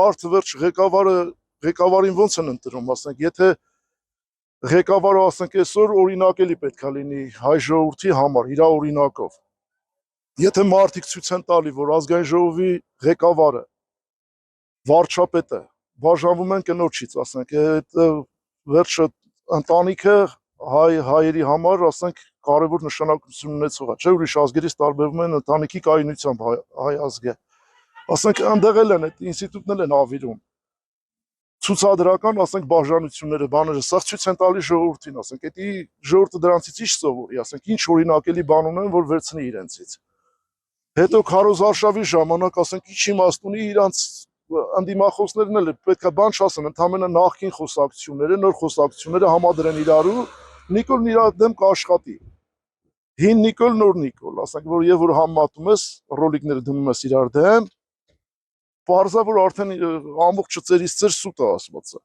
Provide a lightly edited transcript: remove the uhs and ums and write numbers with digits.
Մարդը վերջ ղեկավարին ոնց են ընտրում, ասենք, եթե ղեկավարը, ասենք, այսօր օրինակելի պետք է լինի հայ ժողովրդի համար, իր օրինակով։ Եթե մարդիկ ցույց են տալի, որ ազգային ժողովի ղեկավարը, վարչապետը բաժանվում են կնոջից, ասենք, այդ վերջը ընտանիքը հայերի համար, ասենք, կարևոր նշանակություն ունեցող է, չէ՞ ուրիշ ազգերից տարբերվում են ընտանիքի կայունությամբ հայ ազգը։ Ասենք, ընդեղ էլ են, այդ ինստիտուտն են ավիրում։ Ցուցադրական, ասենք, բաժանությունները, բաները, սա ցույց են տալի ժողովրդին, ասենք, էդի ժողովուրդը դրանցից ինչ սովորի, ասենք, ինչ օրինակելի բան ունեն, որ վերցնի իրենցից։ Հետո քարոզարշավի ժամանակ, ասենք, ինչ իմաստ ունի իրանց ընդդիմախոսներն էլ պետք է բան չասեն, ընդամենը նախկին խոսակցությունները, նոր խոսակցությունները համադրեն իրարու, Նիկոլն իր դեմ կաշխատի։ Հին Նիկոլ, նոր Նիկոլ, ասենք, որ եւ որ համատում ես, ռոլիկները դնում ես իրար դեմ, պարզա որ արդեն ամբողջը ծերից ծեր սուտ է ասվածը։